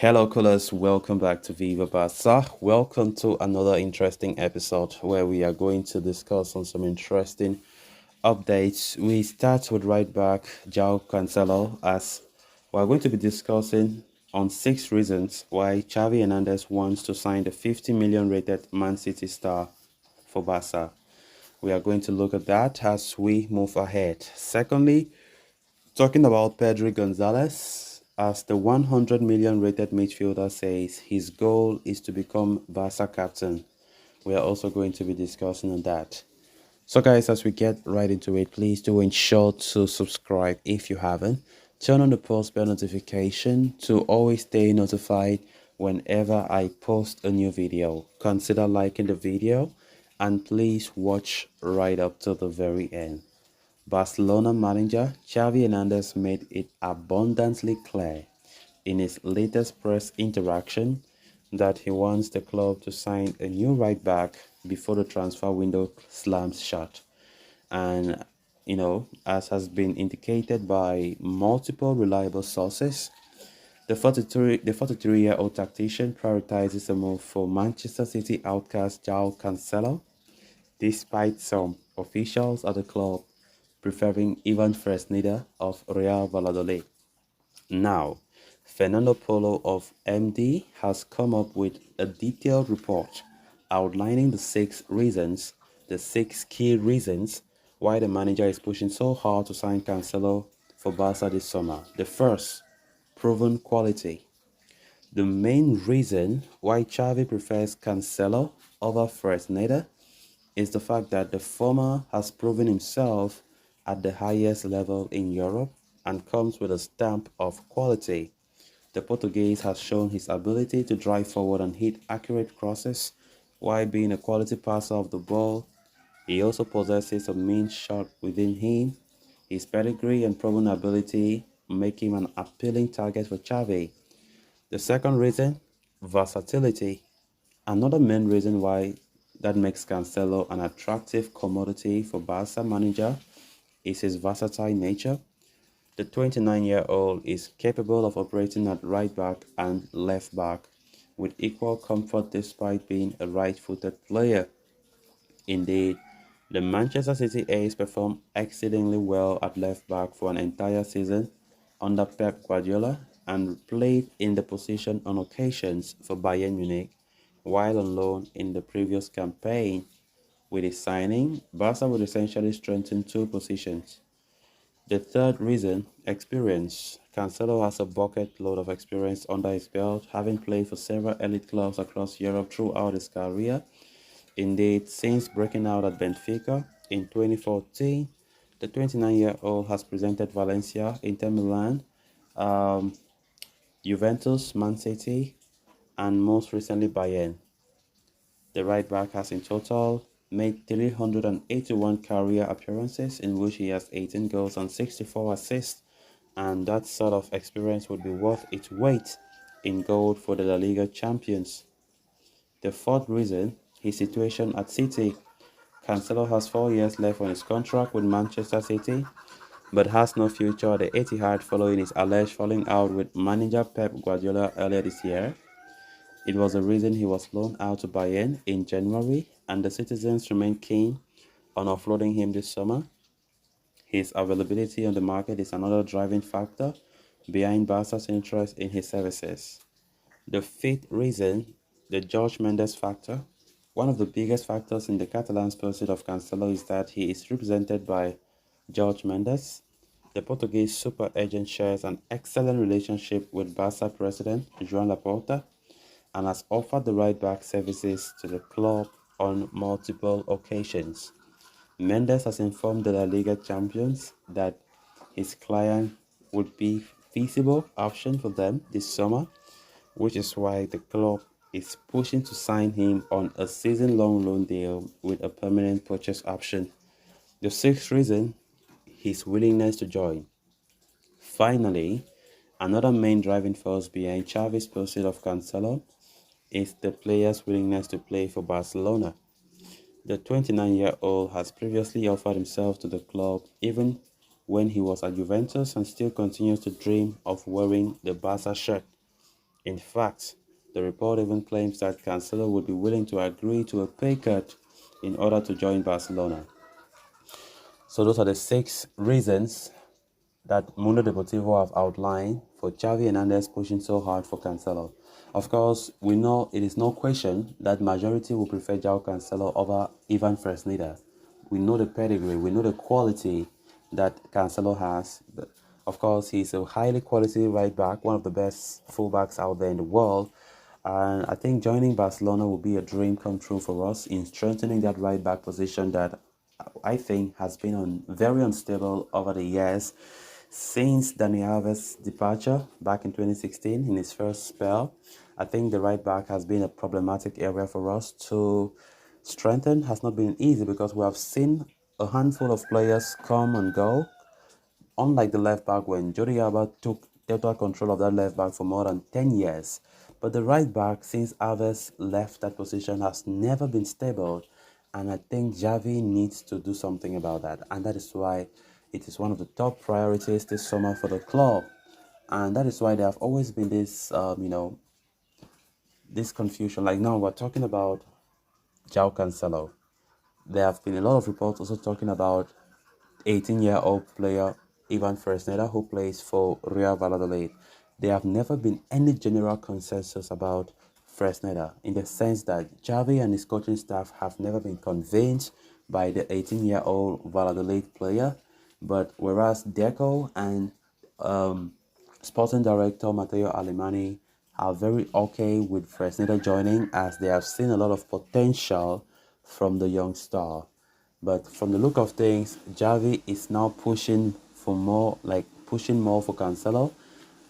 Hello, callers. Welcome back to Viva Barca. Welcome to another interesting episode where we are going to discuss on some interesting updates. We start with right back Joao Cancelo as we're going to be discussing on 6 reasons why Xavi Hernandez wants to sign the 50 million rated Man City star for Barca. We are going to look at that as we move ahead. Secondly, talking about Pedri Gonzalez, as the 100 million rated midfielder says, his goal is to become Barca captain. We are also going to be discussing on that. So guys, as we get right into it, please do ensure to subscribe if you haven't. Turn on the post bell notification to always stay notified whenever I post a new video. Consider liking the video and please watch right up to the very end. Barcelona manager Xavi Hernandez made it abundantly clear in his latest press interaction that he wants the club to sign a new right back before the transfer window slams shut. And, as has been indicated by multiple reliable sources, the 43-year-old tactician prioritizes a move for Manchester City outcast Joao Cancelo, despite some officials at the club preferring Ivan Fresneda of Real Valladolid. Now, Fernando Polo of MD has come up with a detailed report outlining the six key reasons why the manager is pushing so hard to sign Cancelo for Barca this summer. The first, proven quality. The main reason why Xavi prefers Cancelo over Fresneda is the fact that the former has proven himself at the highest level in Europe and comes with a stamp of quality. The Portuguese has shown his ability to drive forward and hit accurate crosses while being a quality passer of the ball. He also possesses a mean shot within him. His pedigree and proven ability make him an appealing target for Xavi. The second reason, versatility. Another main reason why that makes Cancelo an attractive commodity for Barca manager is his versatile nature. The 29-year-old is capable of operating at right back and left back with equal comfort despite being a right-footed player. Indeed, the Manchester City ace performed exceedingly well at left back for an entire season under Pep Guardiola and played in the position on occasions for Bayern Munich while on loan in the previous campaign. With his signing, Barca would essentially strengthen two positions. The third reason, experience. Cancelo has a bucket load of experience under his belt, having played for several elite clubs across Europe throughout his career. Indeed, since breaking out at Benfica in 2014, the 29-year-old has presented Valencia, Inter Milan, um, Juventus, Man City, and most recently Bayern. The right back has in total made 381 career appearances in which he has 18 goals and 64 assists, and that sort of experience would be worth its weight in gold for the La Liga champions. The fourth reason, his situation at City. Cancelo has 4 years left on his contract with Manchester City, but has no future at the Etihad following his alleged falling out with manager Pep Guardiola earlier this year. It was the reason he was loaned out to Bayern in January, and the citizens remain keen on offloading him this summer. His availability on the market is another driving factor behind Barca's interest in his services. The fifth reason, the George Mendes factor. One of the biggest factors in the Catalans' pursuit of Cancelo is that he is represented by George Mendes. The Portuguese super agent shares an excellent relationship with Barca president Joan Laporta and has offered the right back services to the club on multiple occasions. Mendes has informed the La Liga champions that his client would be feasible option for them this summer, which is why the club is pushing to sign him on a season-long loan deal with a permanent purchase option. The sixth reason, his willingness to join. Finally, another main driving force behind Xavi's pursuit of Cancelo is the player's willingness to play for Barcelona. The 29-year-old has previously offered himself to the club even when he was at Juventus and still continues to dream of wearing the Barca shirt. In fact, the report even claims that Cancelo would be willing to agree to a pay cut in order to join Barcelona. So those are the 6 reasons that Mundo Deportivo have outlined for Xavi Hernandez pushing so hard for Cancelo. Of course, we know it is no question that majority will prefer Joao Cancelo over Ivan Fresneda. We know the pedigree, we know the quality that Cancelo has. Of course, he's a highly quality right back, one of the best fullbacks out there in the world. And I think joining Barcelona will be a dream come true for us in strengthening that right back position that I think has been very unstable over the years since Dani Alves' departure back in 2016 in his first spell. I think the right back has been a problematic area for us to strengthen. Has not been easy because we have seen a handful of players come and go, unlike the left back when Jordi Alba took total control of that left back for more than 10 years. But the right back, since Alves left that position, has never been stable. And I think Xavi needs to do something about that. And that is why it is one of the top priorities this summer for the club. And that is why there have always been this confusion. Like now we're talking about Joao Cancelo. There have been a lot of reports also talking about 18-year-old player Ivan Fresneda, who plays for Real Valladolid. There have never been any general consensus about Fresneda in the sense that Xavi and his coaching staff have never been convinced by the 18-year-old Valladolid player. But whereas Deco and um, sporting director Matteo Alemani are very okay with Fresneda joining as they have seen a lot of potential from the young star. But from the look of things, Xavi is now pushing more for Cancelo,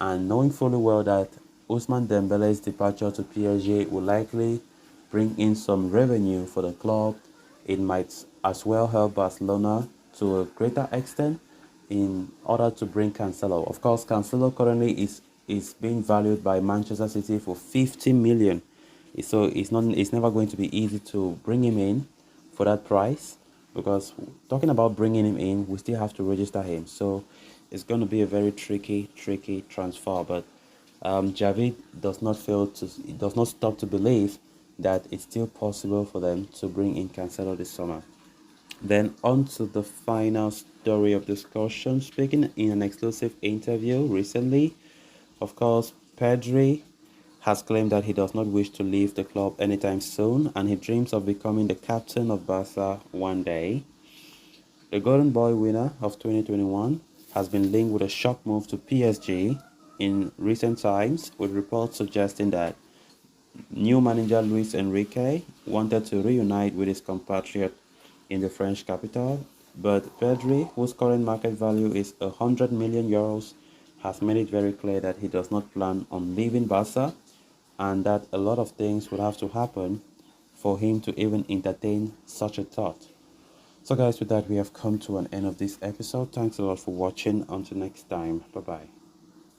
and knowing fully well that Ousmane Dembele's departure to PSG will likely bring in some revenue for the club. It might as well help Barcelona to a greater extent in order to bring Cancelo. Of course, Cancelo currently is being valued by Manchester City for 50 million. So it's never going to be easy to bring him in for that price, because talking about bringing him in, we still have to register him. So it's going to be a very tricky transfer. But Javi does not stop to believe that it's still possible for them to bring in Cancelo this summer. Then on to the final story of discussion. Speaking in an exclusive interview recently, of course, Pedri has claimed that he does not wish to leave the club anytime soon and he dreams of becoming the captain of Barca one day. The Golden Boy winner of 2021 has been linked with a shock move to PSG in recent times, with reports suggesting that new manager Luis Enrique wanted to reunite with his compatriot in the French capital, but Pedri, whose current market value is 100 million euros, has made it very clear that he does not plan on leaving Barca and that a lot of things would have to happen for him to even entertain such a thought. So guys, with that we have come to an end of this episode. Thanks a lot for watching. Until next time, bye bye.